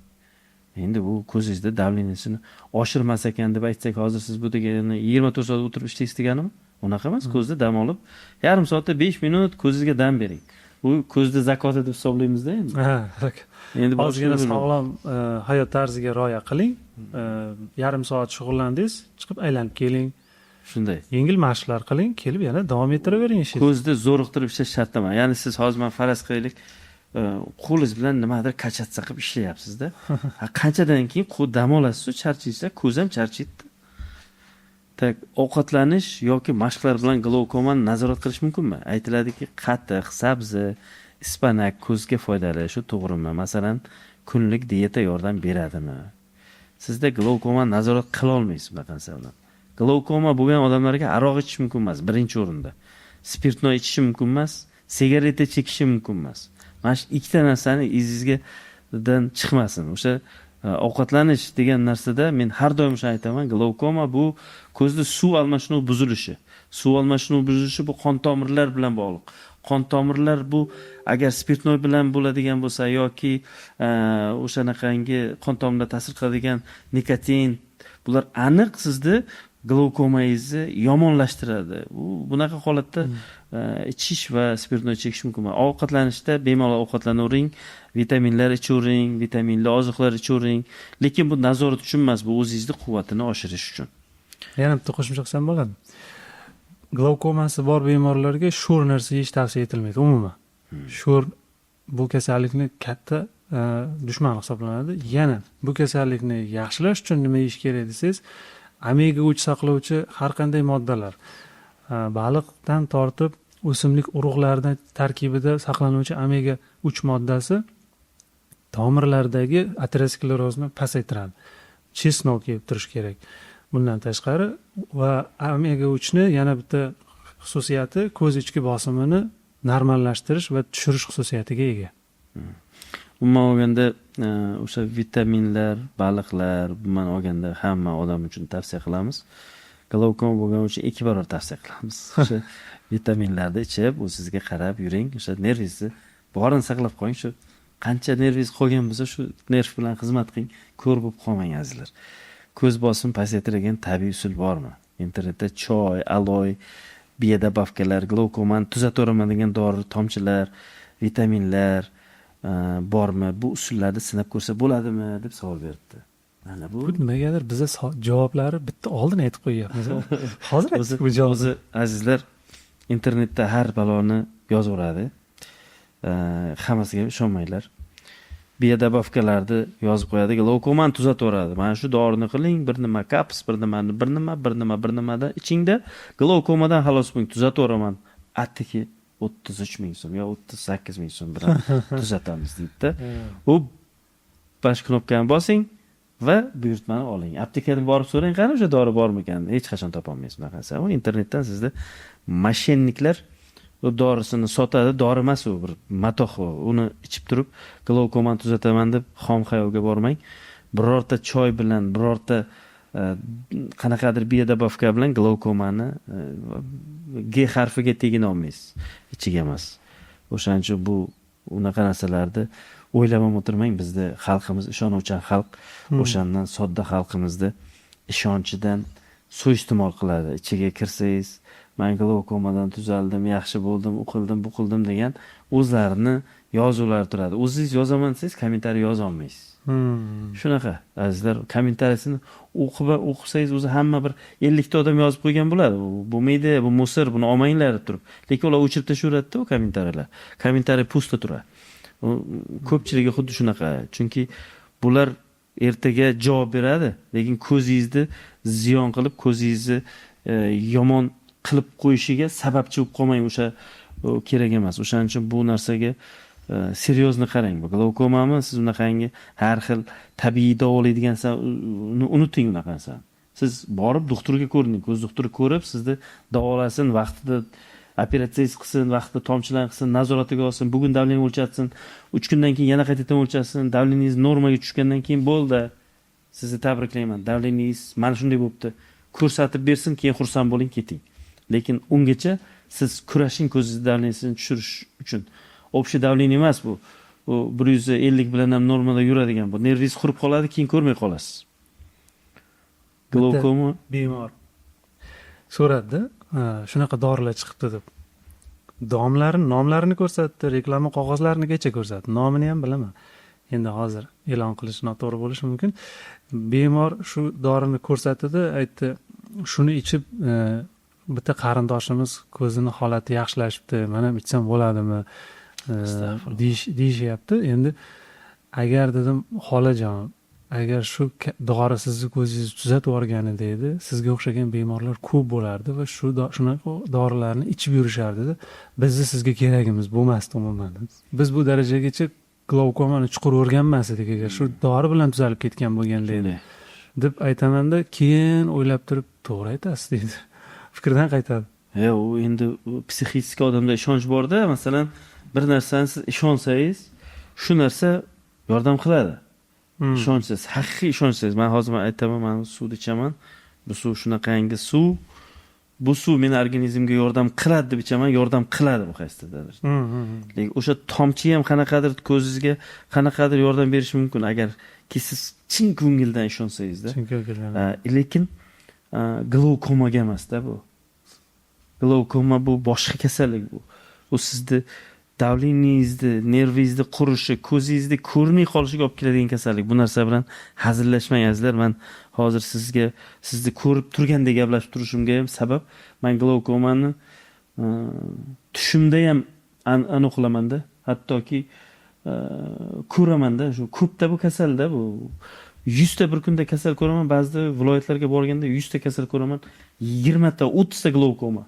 Endi bu ko'zingizda davleniyasini oshirmas ekan deb aytsak, hozir siz bu degani 24 soat o'tirib ishlaysiz deganimi? Unaqa emas, ko'zda dam olib, yarim soatda 5 minut ko'zingizga dam bering. Bu ko'zda zakoti deb hisoblaymiz-da endi. Endi ozgina sog'lom hayot tarziga rioya qiling. Yarim soat shug'ullandingiz, chiqib aylanib keling. Shunday. Yengil mashqlar qiling, kelib yana davom ettiravering ishingizni. Ko'zni zo'riqtirib ishlash shart emas. Ya'ni siz hozir men faraz qilaylik, qo'lingiz bilan nimadir kachatsa qilib ishlayapsiz-da. Qanchadan keyin dam olasiz, charchaysizlar, ko'z ham charchaydi. Tak, ovqatlanish yoki mashqlar bilan glaukomani nazorat qilish mumkinmi? Aytiladiki, qatiq, sabzi, ispanak ko'zga foydali, shu to'g'rimi? Masalan, kunlik dieta yordam beradimi? Sizda glaukomani nazorat qila olmaysiz bunaqa narsalar. Glaukoma bo'lgan odamlarga aroq ichish mumkin emas, birinchi o'rinda. Spirtnoy ichish mumkin emas, sigareta chekish mumkin emas. Mana shu ikkita narsani izingizdan chiqmasin. O'sha ovqatlanish degan narsada men har doim shuni aytaman, glaukoma bu ko'zda suv almashinuvi buzilishi. Suv almashinuvi buzilishi bu qon tomirlar bilan bog'liq. Qon tomirlar bu agar spirtnoy bilan bo'ladigan bo'lsa yoki o'shanaqangi qon tomirga ta'sir qiladigan nikotin, bular aniq sizda glaukomangizni yomonlashtiradi. Bunaqa holatda ichish va spirtnoy chekish mumkin emas. Ovqatlanishda bemalol ovqatlanavering, vitaminlar ichavering, vitaminli oziqlar ichavering. Lekin bu nazorat uchun emas, bu o'zingizning quvvatini oshirish uchun. Yana bitta qo'shimcha qilsam bo'ladi. Glavkomasi bor bemorlarga sho'r narsa yeyish tavsiya etilmaydi umuman. Sho'r bu kasallikni katta dushman hisoblanadi. Yana bu kasallikni yaxshilash uchun nima yeyish kerak desangiz, omega 3 saqlovchi har qanday moddalar, baliqdan tortib o'simlik urug'laridan tarkibida saqlanuvchi omega 3 moddasi tomirlardagi aterosklerozni pasaytiradi. Chesnok yeb turish kerak. Bundan tashqari va omega 3 ni yana bitta xususiyati ko'z ichki bosimini normallashtirish va tushirish xususiyatiga ega. Umuman olganda o'sha vitaminlar, baliqlar, umuman olganda hamma odam uchun tavsiya qilamiz. Glavkoma bo'lgani uchun 2 barobar tavsiya qilamiz. O'sha vitaminlarni ichib, u sizga qarab yuring, o'sha nervingizni borini saqlab qo'ying. Shu qancha nervingiz qolgan bo'lsa, shu nerv bilan xizmat qiling, ko'r bo'lib qolmang azizlar. Ko'z bosim pasaytiradigan tabiiy usul bormi? Internetda choy, aloy, biodobavkalar, glavkomani tuzataveraman degan dori, tomchilar, vitaminlar bormi? Bu usullarni sinab ko'rsa bo'ladimi deb savol beribdi. Mana bu nimagadir biza javoblari bitta oldin aytib qo'yyapmiz. Hozir aytdik bu javobni. Azizlar, internetda har baloni yozaveradi. Hammasiga ishonmanglar. Biodobavkalarni yozib qo'yadi, glavkomani tuzataveradi. Mana shu dorini qiling, bir nima kaps, bir nimada ichingda glavkomadan xalos bo'ling, tuzataveraman. Attiki 33 ming so'm yo 38 ming so'm bilan tuzatamiz deydi. U bash knopkani bosing va buyurtmani oling. Aptekadan borib so'rang, qani o'sha dori bormi ekan? Hech qachon topolmaysiz bunaqasi. U internetdan sizda moshenniklar u dorisini sotadi, dori emas u, bir matoh u. Uni ichib turib, glavkomani tuzataman deb xom xayolga bormang. Birorta choy bilan, birorta qanaqadir biodobavka bilan glavkomani G harfiga tegina olmaysiz. Ichiga emas. O'shaning uchun bu unaqa narsalarni o'ylab o'tirmang. Bizda xalqimiz ishonuvchan xalq, o'shandan sodda xalqimizni ishonchidan suiiste'mol qiladi. Ichiga kirsangiz, men glavkomadan tuzaldim, yaxshi bo'ldim, u qildim, bu qildim degan o'zlarini yozuvlar turadi. O'zingiz yozaman desangiz, kommentariy yoza olmaysiz. Shunaqa, azizlar, kommentariyasini o'qisangiz o'zi hamma bir 50 ta odam yozib qo'ygan bo'ladi. Bu bo'lmaydi, bu musor, buni olmanglar deb turib. Lekin ular o'chirib tashaveradi-da u kommentariyalar. Kommentariy pusta turadi. Ko'pchiligi xuddi shunaqa. Chunki bular ertaga javob beradi, lekin ko'zingizni ziyon qilib, ko'zingizni yomon qilib qo'yishiga sababchi bo'lib qolmang, o'sha kerak emas. O'shaning uchun bu narsaga seryozni qarang. Bu glavkomami siz unaqangi har xil tabiiy davolaydigansan, unuting unaqasini. Siz borib doktorga ko'rining, ko'z doktori ko'rib sizni davolasin, vaqtida operatsiyangiz qilsin, vaqtida tomchilarni qilsin, nazoratiga olsin, bugun davleniyangizni o'lchatsin, 3 kundan keyin yana qaytadan o'lchatsin, davleningiz normaga tushgandan keyin bo'ldi. Sizni tabriklayman. Davleningiz mana shunday bo'libdi. Ko'rsatib bersin, keyin xursand bo'ling, keting. Lekin ungacha siz kurashing ko'zingizni davleniyasini tushirish uchun. Общий давление emas bu. U 150 bilan ham normada yuradigan bu. Nervingiz qurib qoladi, keyin ko'rmay qolasiz. Glavkoma bemor so'radi, shunaqa dorilar chiqibdi deb. Nomlarini ko'rsatdi, reklama qog'ozlarigacha ko'rsatdi. Nomini ham bilaman. Endi hozir e'lon qilish noto'g'ri bo'lishi mumkin. Bemor shu dorini ko'rsatdi, aytdi, shuni ichib bitta qarindoshimiz ko'zini holati yaxshilashibdi, men ham ichsam bo'ladimi? Deyishyapti. Endi agar dedim, xolajon, agar shu dori sizni ko'zingizni tuzatib yuborganida edi, sizga o'xshagan bemorlar ko'p bo'lardi va shunaqa dorilarni ichib yurishardi. Bizni sizga keragimiz bo'lmasdi umuman. Biz bu darajagacha glavkomani chuqur o'rganmas edik, agar shu dori bilan tuzalib ketgan bo'lganda edi deb aytamanda, keyin o'ylab turib, to'g'ri aytasiz deydi. Fikrdan qaytadi. U endi psixik odamda ishonch bor-da, masalan, bir narsani siz ishonsangiz, shu narsa yordam qiladi. Ishonsangiz, haqiqiy ishonsangiz, men hozir aytaman, men suvni ichaman. Bu suv shunaqangi suv. Bu suv meni organizmga yordam qiladi deb ichaman, yordam qiladi bu qaysidir. Lekin o'sha tomchi ham qanaqadir ko'zingizga qanaqadir yordam berishi mumkin agar siz chin ko'ngildan ishonsangiz-da. Chin ko'ngildan. Lekin glavkomaga emas-da bu. Glavkoma bu boshqa kasallik bu. U sizni davleningizni, nervingizni qurishi, ko'zingizni ko'rmay qolishiga olib keladigan kasallik. Bu narsa bilan hazillashmangizlar. Men hozir sizni ko'rib turgandek gaplashib turishimga ham sabab, men glaukomani tushimda ham aniqlamanda, hattoki ko'ramanda, shu ko'pda bu kasalda bu 100 ta bir kunda kasal ko'raman, ba'zida viloyatlarga borganda 100 ta kasal ko'raman, 20 ta, 30 ta glaukoma.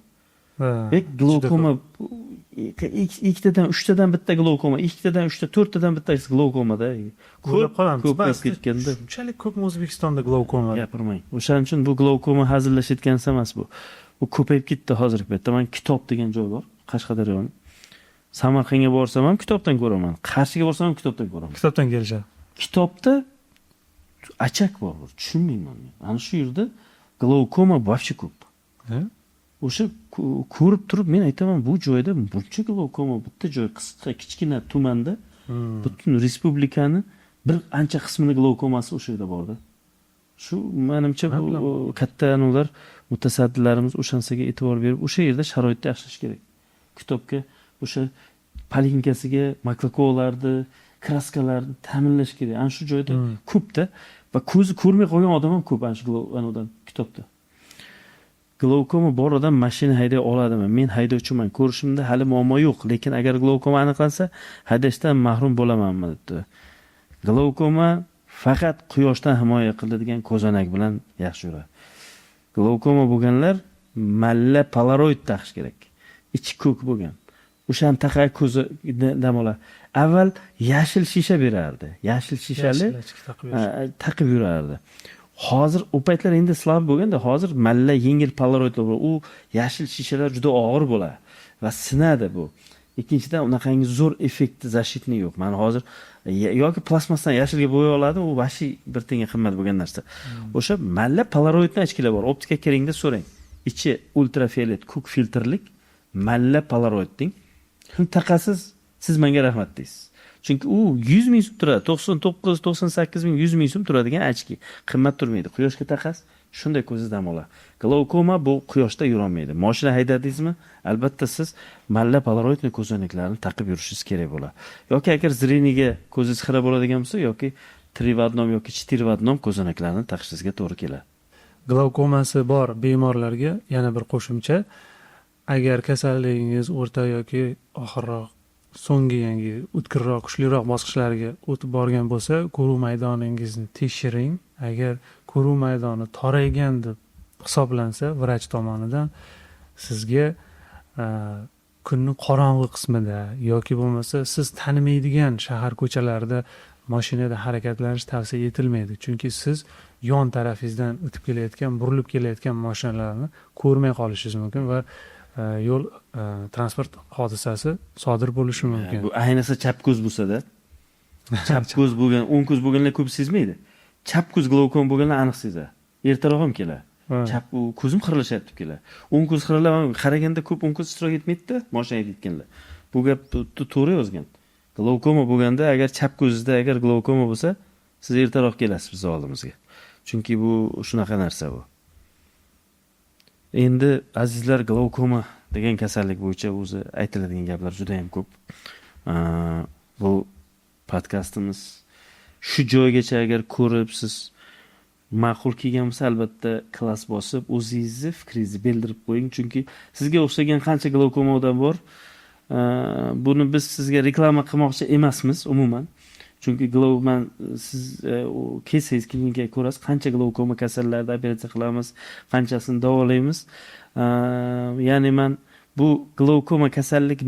Glaukoma ikkitadan 3 tadan bitta glaukoma, ikkitadan 3 ta, 4 tadan bittasi glaukomada. Ko'rib qolamiz. Ko'p ketganda. Shunchalik ko'pmi O'zbekistonda glaukoma? Gapirmang. O'shaning uchun bu glaukoma hazillashayotgan emas bu. Bu ko'payib ketdi hozirgi paytda. Men kitob degan joy bor, Qashqadaryoning. Samarqandga borsam ham kitobdan ko'raman. Qarshiga borsam ham kitobdan ko'raman. Kitobdan kelishadi. Kitobda achak bor, tushunmayman men. Ana shu yerda glaukoma вообще ko'p. O'sha ko'rib turib men aytaman, bu joyda buncha glaukoma, bitta joy qisqa, kichkina tumanda butun respublikani bir ancha qismini glaukomasi o'sha yerda borda. Shu menimcha bu katta ular mutasaddilarimiz o'shansiga e'tibor berib, o'sha yerda sharoitni yaxshilash kerak. Kitobga o'sha polinkasiga makrokolarni, kraskalarni ta'minlash kerak. Ana shu joyda ko'pda va ko'zi ko'rmay qolgan odam ham ko'p ana shu kitobda. Glaukoma bor odam mashina hayday oladimi? Men haydovchiman, ko'rishimda hali muammo yo'q, lekin agar glaukoma aniqlansa, haydashdan mahrum bo'lamanmi debdi. Glaukoma faqat quyoshdan himoya qiladigan ko'zonak bilan yaxshi yuradi. Glaukoma bo'lganlar malla polaroid taqish kerak. Ichi ko'k bo'lgan. O'shani taqay ko'zi dam oladi. Avval yashil shisha berardi. Yashil shishali taqib yurardi. Hozir u paytlar endi slab bo'lganda, hozir malla yengil polaroidlar bor. U yashil shishalar juda og'ir bo'ladi va sinadi bu. Ikkinchidan unaqangi zo'r effekti zashitni yo'q. Mana hozir yoki plasmasdan yashilga bo'yay oladi, u vashi bir tenga qimmat bo'lgan narsa. O'sha malla polaroidni ochkilar bor. Optika keringda so'rang. Ichi ultrafiolet ko'k filtrlik malla polaroidning. Taqasiz, siz menga rahmat deysiz. Chunki u 100 ming so'm turadi, 99, 98 ming, 100 ming so'm turadigan ochki. Qimmat turmaydi. Quyoshga taqasiz, shunday ko'zingiz dam oladi. Glaukoma bu quyoshda yurolmaydi. Mashina haydadingizmi? Albatta siz malla polaroidni ko'zonaklarini taqib yurishingiz kerak bo'ladi. Yoki agar zreniga ko'zingiz xira bo'ladigan bo'lsa, yoki 3 v 1 yoki 4 v 1 ko'zonaklarni taqishingizga to'g'ri keladi. Glaukomasi bor bemorlarga yana bir qo'shimcha, agar kasalligingiz o'rta yoki oxirroq, so'nggi yangi o'tkirroq, kuchliroq bosqichlarga o'tib borgan bo'lsa, ko'ruv maydoningizni tekshiring. Agar ko'ruv maydoni toraygan deb hisoblansa, vrach tomonidan sizga kunning qorong'u qismida yoki bo'lmasa siz tanimaydigan shahar ko'chalarida mashinada harakatlanish tavsiya etilmaydi. Chunki siz yon tarafingizdan o'tib kelayotgan, burilib kelayotgan mashinalarni ko'rmay qolishingiz mumkin va yo'l transport hodisasi sodir bo'lishi mumkin. Bu ayniqsa chap ko'z bo'lsa-da. Chap ko'z bo'lgan, o'ng ko'z bo'lganlar ko'p sezmaydi. Chap ko'z glaukoma bo'lganlar aniq sezadi. Ertaroq ham keladi. Chap ko'zim xirilashyapti deb keladi. O'ng ko'z xirilab qaraganda ko'p o'ng ko'z ishtirok etmaydi-da, mashina haydayotganlar. Bu gap to'g'ri yozgan. Glaukoma bo'lganda, agar chap ko'zingizda agar glaukoma bo'lsa, siz ertaroq kelasiz biz oldimizga. Chunki bu shunaqa narsa bu. Endi azizlar, glaukoma degan kasallik bo'yicha o'zi aytiladigan gaplar juda ham ko'p. Bu podkastimiz shu joygacha agar ko'rib siz ma'qul kelgan bo'lsa, albatta klass bosib o'zingizni fikringizni bildirib qo'ying, chunki sizga o'xshagan qancha glaukoma odam bor. Buni biz sizga reklama qilmoqchi emasmiz umuman. Chunki glaukoman siz kelsangiz klinikaga ko'rasiz, qancha glaukoma kasallarda operatsiya qilamiz, qanchasini davolaymiz. Ya'ni men bu glaukoma kasallik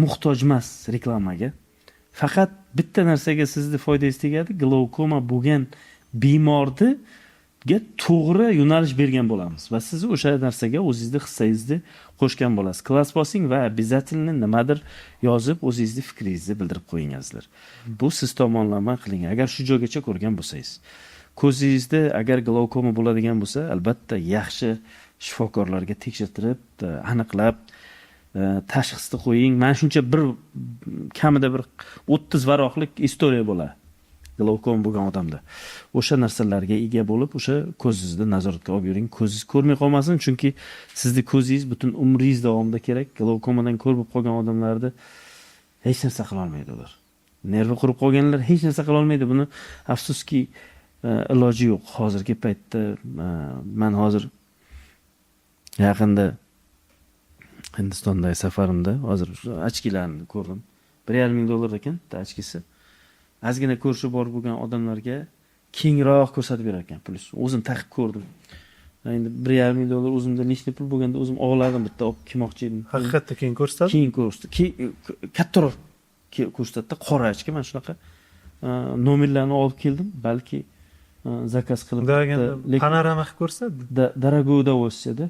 muhtoj emas reklamaga. Faqat bitta narsaga sizni foydangiz tegadi, glaukoma bo'lgan bemorga to'g'ri yo'nalish bergan bo'lamiz va siz o'sha narsaga o'zingizni hissangizni qo'shgan bo'lasiz. Klass bosing va обязательно nimadir yozib o'zingizni fikringizni bildirib qo'ying azizlar. Bu siz tomonlama qiling. Agar shu joygacha ko'rgan bo'lsangiz, ko'zingizda agar glaukoma bo'ladigan bo'lsa, albatta yaxshi shifokorlarga tekshirtirib, aniqlab tashxisni qo'ying. Men shuncha bir kamida bir 30 varoqlik istoriya bo'ladi. Glaukom bo'lgan odamda. O'sha narsalarga ega bo'lib, o'sha ko'zingizni nazoratga olib yuring. Ko'zingiz ko'rmay qolmasin, chunki sizni ko'zingiz butun umringiz davomida kerak. Glaukomadan ko'r bo'lib qolgan odamlarda hech narsa qila olmaydi ular. Nervi qurib qolganlar hech narsa qila olmaydi. Buni afsuski iloji yo'q. Hozirgi paytda men hozir yaqinda Hindistondagi safarimda hozir ochkilarni ko'rdim. $1,500 ekan ochkisi. Ozgina ko'rishi bor bo'lgan odamlarga kengroq ko'rsatib berar ekan plyus. O'zim taqib ko'rdim. Endi $1,500 o'zimda nechta pul bo'lganda o'zim olgandim, bitta olib kelmoqchi edim. Haqiqatda keyin ko'rsatdi. Keyin ko'rsatdi. Kattaroq ko'rsatdi, qora ochka. Men shunaqa nomerlarni olib keldim, balki zakaz qilib Deganda panorama qilib ko'rsatdi. Darago udовольствие-da.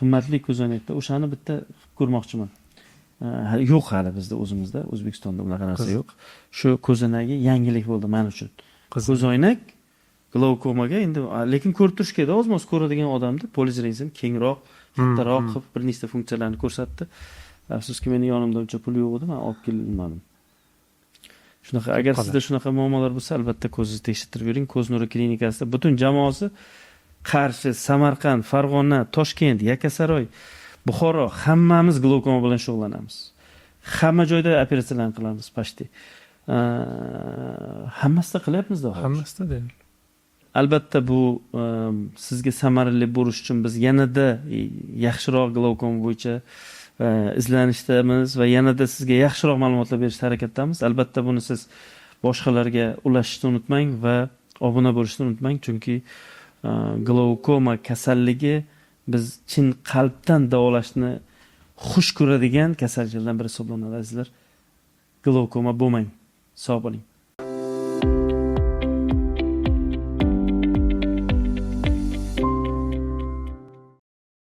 Qimmatli ko'zoynakda o'shani bitta qilib ko'rmoqchiman. Yo'q hali bizda o'zimizda, O'zbekistonda unaqa narsa yo'q. Shu ko'zoynagi yangilik bo'ldi men uchun. Ko'zoynak glaukomaga endi lekin ko'rib turish kerak, o'zimiz ko'radigan odamda polizrezin kengroq, kattaroq qilib bir nechta funksiyalarni ko'rsatdi. Afsuski meni yonimda uncha pul yo'q edi, men olib kelmadim. Shunaqa, agar sizda shunaqa muammolar bo'lsa, albatta ko'zingizni tekshirtirib yuring. Ko'z nuri klinikasida butun jamoasi Qarshi, Samarqand, Farg'ona, Toshkent, Yakkasaroy, Buxoro hammamiz glaukoma bilan shug'ullanamiz. Hamma joyda operatsiyalarni qilamiz, pashti. Hammasida qilyapmiz-da hozir. Hammasida deydi. Albatta bu sizga samarali bo'lish uchun biz yanada yaxshiroq glaukoma bo'yicha izlanishdamiz va yanada sizga yaxshiroq ma'lumotlar berishga harakatdamiz. Albatta buni siz boshqalarga ulashishni unutmang va obuna bo'lishni unutmang, chunki glaukoma kasalligi biz chin qalbdan davolashni xush ko'radigan kasalliklardan biri hisoblanadi, azizlar. Glaukoma bo'lmang. Sog' bo'ling.